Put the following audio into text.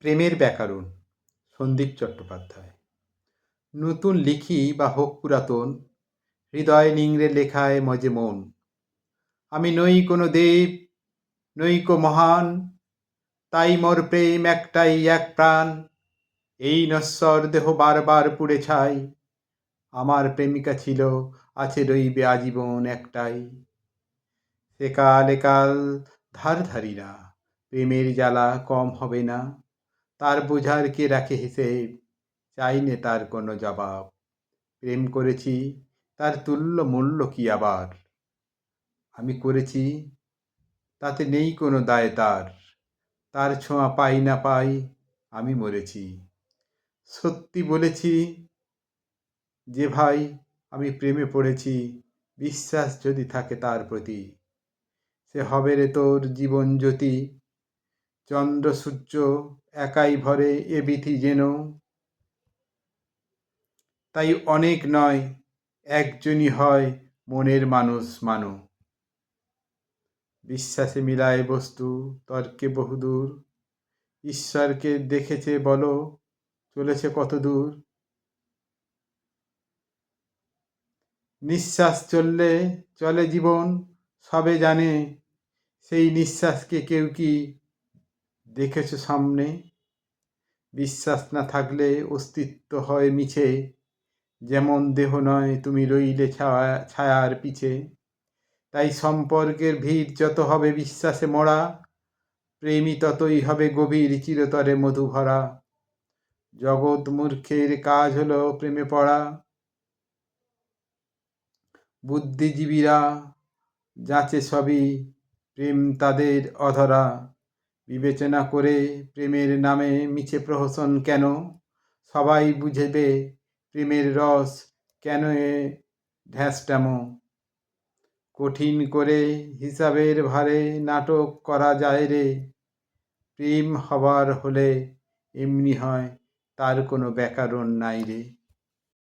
প্রেমের ব্যাকরণ সন্দীপ চট্টোপাধ্যায়। নতুন লিখি বা হোক পুরাতন, হৃদয় নিংড়ে লেখায় মজে মন। আমি নই কোনো দেব, নইকো মহান, তাই মোর প্রেম একটাই এক প্রাণ। এই নশ্বর দেহ বারবার পুড়ে ছাই, আমার প্রেমিকা ছিল, আছে রইবে আজীবন একটাই। সেকাল একাল ধার ধারি না, প্রেমের জ্বালা কম হবে না। তার বোঝার কে রাখে হিসেব, চাইনে তার কোনো জবাব। প্রেম করেছি, তার তুল্য মূল্য কি আবার? আমি করেছি, তাতে নেই কোনো দায় তার। তার ছোঁয়া পাই না পাই, আমি মরেছি। সত্যি বলেছি যে ভাই, আমি প্রেমে পড়েছি, বিশ্বাস যদি থাকে তার প্রতি। সে হবে রে তোর জীবন জ্যোতি, চন্দ্র সূর্য একাই ভরে এ বিধি যেন। তাই অনেক নয়, একজনই হয় মনের মানুষ মানো। বিশ্বাসে মিলায় বস্তু, তর্কে বহুদূর। ঈশ্বরকে দেখেছে বলো, চলেছে কত দূর। নিঃশ্বাস চললে চলে জীবন, সবে জানে। সেই নিঃশ্বাসকে কেউ কি দেখেছ সামনে? বিশ্বাস না থাকলে অস্তিত্ব হয় মিছে, যেমন দেহ নয় তুমি রইলে ছায়ার পিছে। তাই সম্পর্কের ভিড় যত হবে বিশ্বাসে মোড়া, প্রেমী ততই হবে গভীর চিরতরে মধু ভরা। জগৎ মূর্খের কাজ হলো প্রেমে পড়া। বুদ্ধিজীবীরা যাচে সবই, প্রেম তাদের অধরা। বিবেচনা করে প্রেমের নামে মিছে প্রহসন কেন? সবাই বুঝেবে প্রেমের রস, কেন এ ঢ্যাঁসটামো? কঠিন করে হিসাবের ভারে নাটক করা যায় রে। প্রেম হবার হলে এমনি হয়, তার কোনো ব্যাকরণ নাই রে।